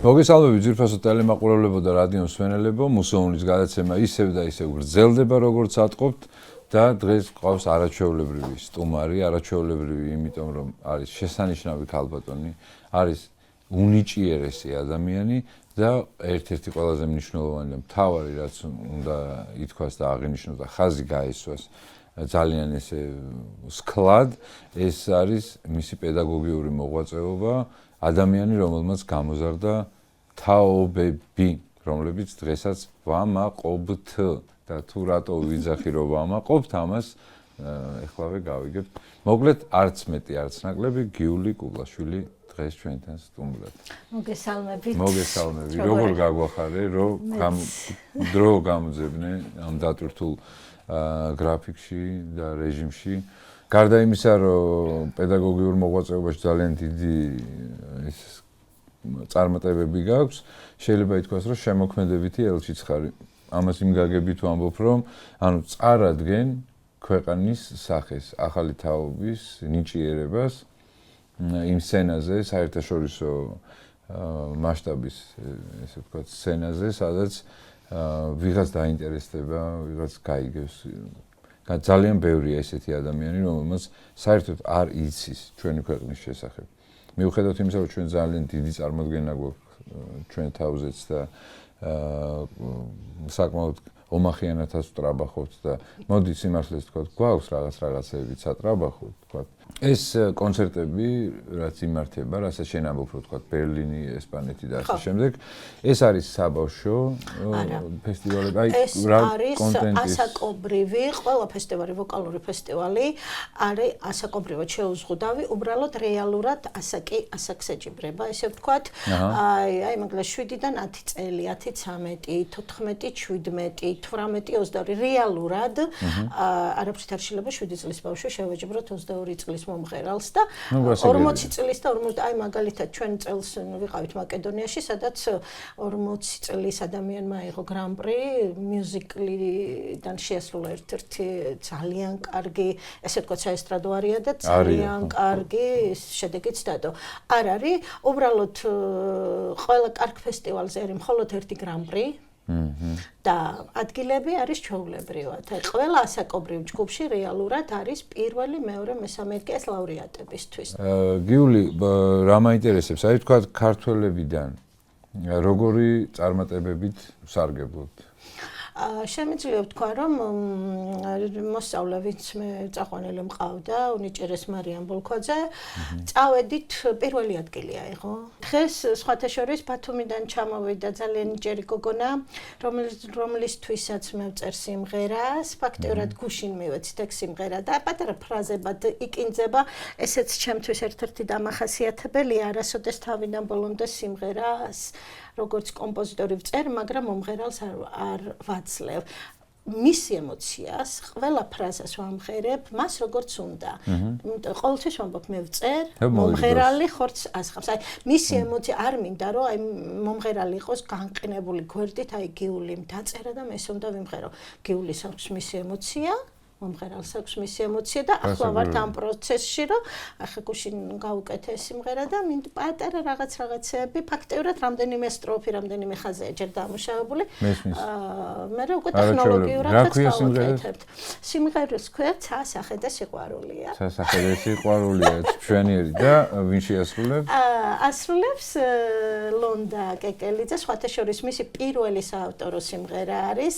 მოგესალმებით ძვირფასო ტელემაყურებლებო და რადიო მსმენელებო, მუსეუმის გადაცემა ისევ და ისევ გრძელდება, როგორც ატყობთ და დღეს ყავს არაჩვეულებრივი სტუმარი, არაჩვეულებრივი, იმიტომ რომ არის შესანიშნავი ქალბატონი, არის უნიჭიერესი ადამიანი და ერთ-ერთი ყველაზე მნიშვნელოვანი და მთავარი, რაც უნდა ითქვას და აღინიშნოს და ხაზი გაესვას ძალიან ესე სკლად, ეს არის მისი პედაგოგიური მოღვაწეობა, ადამიანი, რომელმაც გამოზარდა თაობები, რომლებიც დღესაც ვამაყობთ და თუ რატო ვიძახი რომ ვამაყობთ, ამას ეხლავე გავიგებთ. მოკლედ, არც მეტი, არც ნაკლები, გიული კუკლაშვილი დღეს ჩვენთან სტუმრად. მოგესალმებით. მოგესალმებით. როგორ გაგვახარე, რომ დრო გამოძებნე ამ დატვირთულ გრაფიკში და რეჟიმში. გარდა იმისა, რომ პედაგოგიურ მოღვაწეობაში ძალიან დიდი წარმატებები გაქვს, შეიძლება ითქვას, რომ შემოქმედებითი ელჩიც ხარ. ამას იმ გაგებით ვამბობ, რომ ანუ წარადგენ ქვეყნის სახეს, ახალი თაობის ნიჭიერებას იმ სცენაზე, საერთაშორისო მასშტაბის, ესე ვთქვათ, სცენაზე, სადაც ვიღაც დაინტერესდება, ვიღაც გაიგებს. ძალიან ბევრია ესეთი ადამიანი, რომელმაც საერთოდ არ იცის ჩვენი ქვეყნის შესახებ. მიუხედავად იმისა, რომ ჩვენ ძალიან დიდი წარმოდგენა გვაქვს ჩვენ თავზეც და საკმაოდ ომახიანათაც ვტრაბახობთ და მოდი სიმართლეს ვთქვათ, გვაქვს რაღაცებიც ატრაბახობთ, ვთქვათ. ეს კონცერტები, რაც იმართება, რასაც შენ ამბობ, რომ ვთქვათ, ბერლინი, ესპანეთი და ასე შემდეგ, ეს არის საბავშვო ფესტივალები, აი რა კონტენტის ასაკობრივი, ყველა ფესტივალი, ვოკალური ფესტივალი არის ასაკობრივად შეუზღუდავი, უბრალოდ რეალურად ასაკს ეჯიბრება, ესე ვთქვათ. აი მაგალითად 7-დან 10 წელი, 10-13, 14, 17, 18, 22 რეალურად არაფრით არ შეიძლება 7 წლის ბავშვი შევეჯიბროთ 22 წლის მომღერალს და 40 წლის და 40 აი მაგალითად ჩვენ წელს ვიყავით მაკედონიაში, სადაც 40 წლის ადამიანმა აიღო გრან-პრი მიუზიკლიდან შეასრულა ერთ-ერთი ძალიან კარგი, ესე ვთქვათ, საესტრადო არია და ძალიან კარგი შედეგიც დადო. არ არის, უბრალოდ ყველა კარგ ფესტივალზე არის მხოლოდ ერთი გრან-პრი. და ადგილები არის ჩვეულებრივად. აი ყველა ასაკობრივ ჯგუფში რეალურად არის პირველი, მეორე, მესამე ადგილი ლაურეატებისთვის. გიული, რა მაინტერესებს? აი თქვა ქართველებიდან როგორი წარმატებებით ვსარგებლობთ? შემიძლია ვთქვა, რომ მოსწავლე, ვინც მე წაყვანილი მყავდა, უნიჭიერეს მარიამ ბოლქვაძე, წავედით პირველი ადგილი აიღო. დღეს სხვათა შორის ბათუმიდან ჩამოვიდა ძალიან ნიჭიერი გოგონა, რომლისთვისაც მე ვწერ სიმღერას, ფაქტიურად გუშინ მივეცით ეგ სიმღერა და პატარა ფრაზებად იქინძება, ესეც ჩემთვის ერთ-ერთი დამახასიათებელია, არასოდეს თავიდან ბოლომდე სიმღერას როგორც კომპოზიტორი ვწერ, მაგრამ მომღერალს არ ვაძლევ. მის ემოციას, ყველა ფრაზას ვამღერებ, მას როგორც უნდა. ყოველთვის ვამბობ, მე ვწერ, მომღერალი ხორცს ასხამს. აი, მისი ემოცია არ მინდა, რომ აი მომღერალი იყოს განყინებული გვერდით, აი გიულიმ დაწერა და მე ეს უნდა ვიმღერო. გიულის აქვს მისი ემოცია, მომღერალს აქვს მისი ემოცია და ახლა ვართ ამ პროცესში, რომ ახლა გუშინ გავუკეთე სიმღერა და მინდა პატარა რაღაცეები, ფაქტიურად რამდენიმე სტროფი, რამდენიმე ხაზია ჯერ დამუშავებული. მე უკვე ტექნოლოგიურადაც გავაკეთებთ. სიმღერის ქვია "ცასახე და სიყვარულია". "ცასახე და სიყვარულია" ჩვენიერი და ვინ შეასრულებს? ასრულებს ლონდა კეკელიძე, სხვათა შორის მისი პირველი საავტორო სიმღერა არის.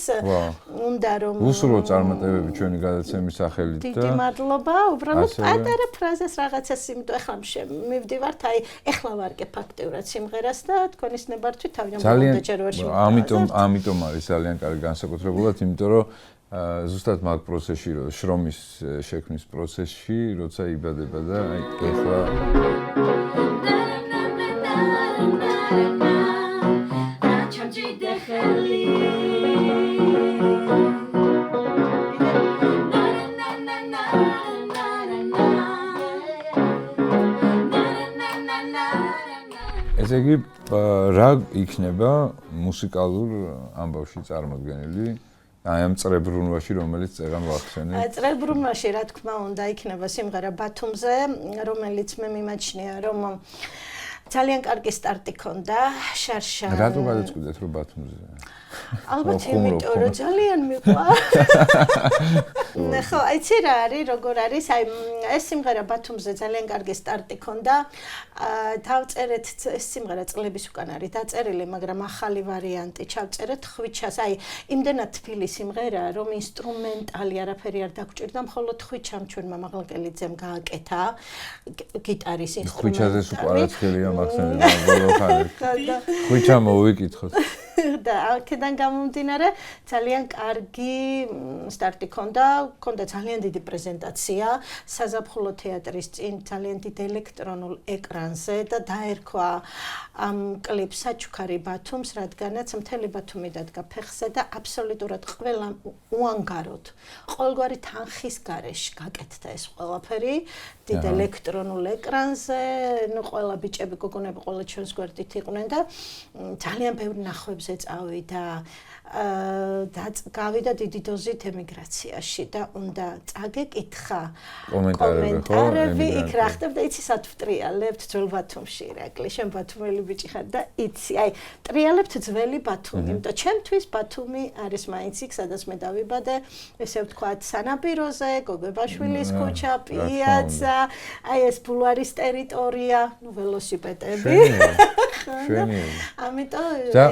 უნდა რომ უსურვო წარმატებები ჩვენი გადაცემის სახელით და დიდი მადლობა, უბრალოდ პატარა ფრაზას რაღაცას იმიტომ ახლა მივდივართ, აი ახლა ვარგებ ფაქტიურად სიმღერას და თქვენის ნებართვით თავიდან მომდე ჯერ ვერ შევიდე. ამიტომ არის ძალიან კარგი განსაკუთრებულად, იმიტომ რომ ზუსტად მაგ პროცესში, შრომის შექმნის პროცესში, როცა იბადება და აი ახლა ესე იგი, რა იქნება მუსიკალურ ამბავში წარმოდგენილი? აი ამ წრებრუნვაში, რომელიც წერან ვახსენე. წრებრუნვაში, რა თქმა უნდა, იქნება სიმღერა ბათუმზე, რომელიც მე მიმაჩნია, რომ ძალიან კარგი სტარტი ქონდა შარშა. რატო გადაწყვიტეთ რომ ბათუმზე? ალბათ იმიტომ რომ ძალიან მიყვარს. ხო, იცი რა არის, როგორ არის? აი ეს სიმღერა ბათუმზე ძალიან კარგი სტარტი ქონდა. დავწერეთ ეს სიმღერა წლების უკან არის დაწერილი, მაგრამ ახალი ვარიანტი ჩავწერეთ ხვიჩას. აი იმდენად თბილი სიმღერაა, რომ ინსტრუმენტალი არაფერი არ დაგჭირდა, მხოლოდ ხვიჩამ ჩვენმა მაღლაკელიძემ გააკეთა გიტარის ინსტრუმენტალი. ხვიჩაზე სუპარაცხელია მახსენდება ბოლო ხანი. ხვიჩა მოვიკითხოთ. და აქედან გამომდინარე ძალიან კარგი სტარტი ქონდა ძალიან დიდი პრეზენტაცია საზაფხულო თეატრის წინ ძალიან დიდ ელექტრონულ ეკრანზე და დაერქვა ამ კლიპს საჩუქარი ბათუმს, რადგანაც მთელი ბათუმი დადგა ფეხზე და აბსოლუტურად ყველა უანგაროდ ყოველგვარი თანხის გარეშე გაკეთდა ეს ყველაფერი დიდ ელექტრონულ ეკრანზე, ნუ ყველა ბიჭები, გოგონები ყველა ჩვენს გვერდით იყვნენ და ძალიან ბევრი ნახვებზე წავიდა გავიდა დიდი დოზით ემიგრაციაში და უნდა წაგეკითხა კომენტარები იქ რა ხდებოდა, იცი სად ვტრიალებთ ძველ ბათუმში ირაკლი, შენ ბათუმელი ბიჭი ხარ და იცი, აი ტრიალებთ ძველი ბათუმი, იმიტომ ჩემთვის ბათუმი არის მაინც იქ, სადაც მე დავიბადე, ესე ვთქვათ, სანაპიროზე, გოგებაშვილის ქუჩა, პიაცა, აი ეს ბულვარის ტერიტორია, ნუ ველოსიპედები. შვენიერი. ამიტომ და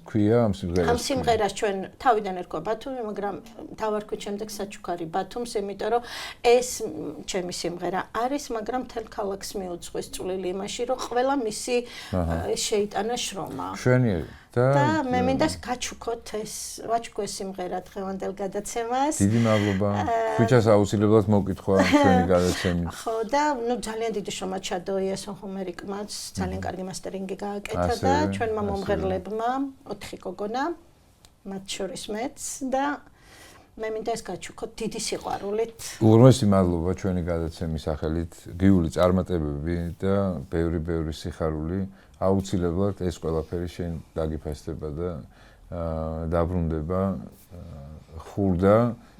ქვია ამ სიმღერას. ამ სიმღერას ჩვენ თავიდან ერქვა ბათუმი, მაგრამ დავარქვით შემდეგ საჩუქარი ბათუმს, იმიტომ რომ ეს ჩემი სიმღერა არის, მაგრამ მთელ ქალაქს მიუძღვის წვლილი იმაში, რომ ყველა მისი შეიტანა შრომა. შვენიერი. და მე მინდა გაჩუქოთ ვაჩუქო ეს სიმღერა დღევანდელ გადაცემას. დიდი მადლობა. ხვიჩას აუცილებლად მოგკითხვა ჩვენი გადაცემით. ხო და ნუ ძალიან დიდი შრომა ჩადოია სონხუმერიკმაც, ძალიან კარგი მასტერინგი გააკეთა და ჩვენმა მომღერლებმა 4 გოგონა, მათ შორის მეც და მე მინდა ეს გაჩუქოთ დიდი სიყვარულით. უღრმესი მადლობა ჩვენი გადაცემის სახელით, გიული წარმატებები და ბევრი სიხარული. აუცილებლად ეს ყველაფერი შენ დაგიფასდება და დაბრუნდება ხურდა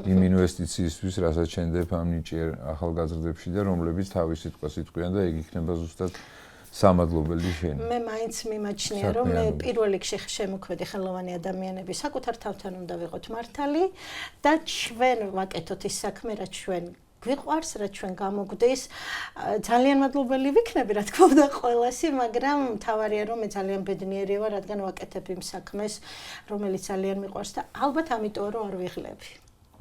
იმ ინვესტიციისთვის, რასაც შენდებ ამ ნიჭიერ ახალგაზრდებში და რომლებიც თავის სიტყვას იტყვიან და ეგ იქნება ზუსტად სამადლობელი შენ. მე მაინც მიმაჩნია, რომ მე პირველ რიგში შემოქმედი ხელოვანი ადამიანები საკუთარ თავთან უნდა ვიყოთ მართალი და ჩვენ ვაკეთოთ ის საქმე, რაც ჩვენ გვიყვარს, რაც ჩვენ გამოგვდის. ძალიან მადლობელი ვიქნები, რა თქმა უნდა, ყველასი, მაგრამ მთავარია, რომ მე ძალიან ბედნიერი ვარ, რადგან ვაკეთებ იმ საქმეს, რომელიც ძალიან მიყვარს და ალბათ ამიტომ რომ არ ვიღლები.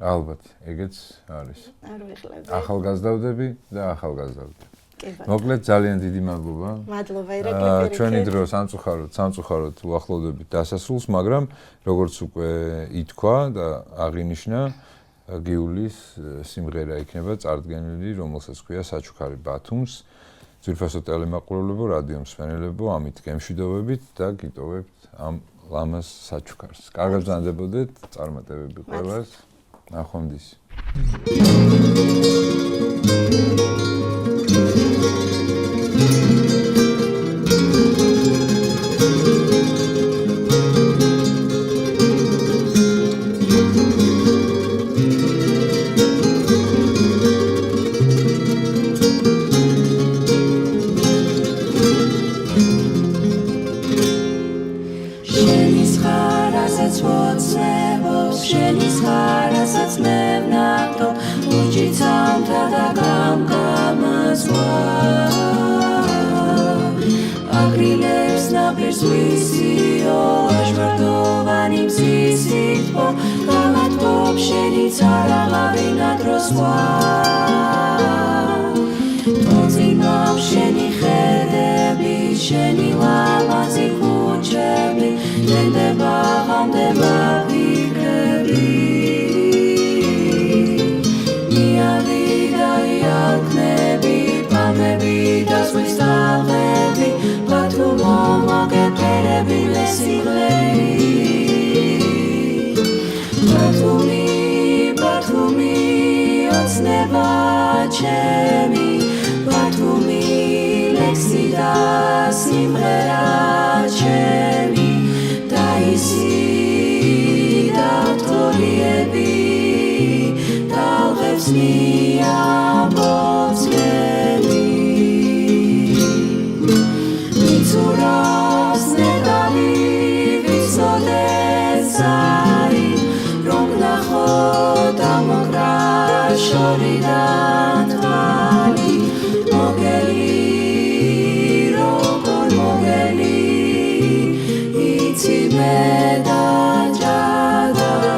ალბათ, ეგეც არის. არ ვიღლები. ახალგაზრდავდები და ახალგაზრდავდები. მოკლედ ძალიან დიდი მადლობა. მადლობა ირაკლი. ჩვენი დრო სამწუხაროდ უახლოვდებით დასასრულს, მაგრამ როგორც უკვე ითქვა და აღინიშნა, გიulis სიმღერა იქნება წარდგენილი, რომელსაც ქვია საჩუქარი ბათუმს. ძვირფასო ტელემაყურებლებო, რადიო მსმენელებო, ამით გემშვიდობებით და გიტოვებთ ამ ლამაზ საჩუქარს. კარგად ბრძანდებოდეთ, წარმატებები ყველას. ნახვამდის. შორიდან თვალი მოგელი როგორ მოგელი იცი მე და ჯადარი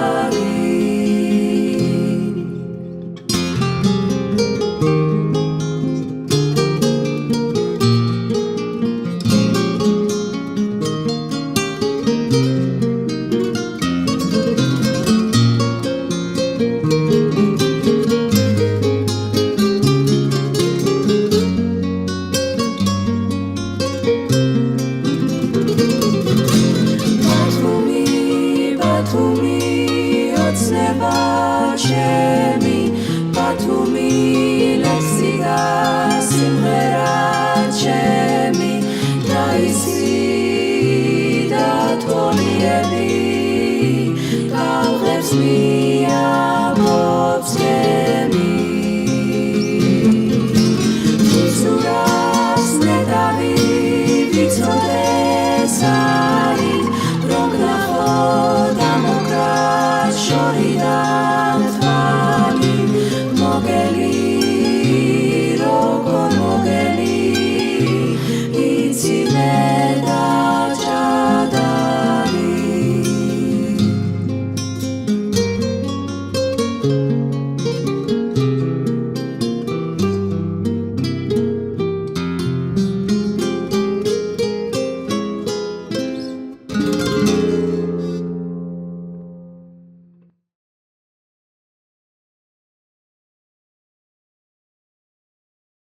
ჩემი ბათუმი ლექსი და სიმღერა ჩემი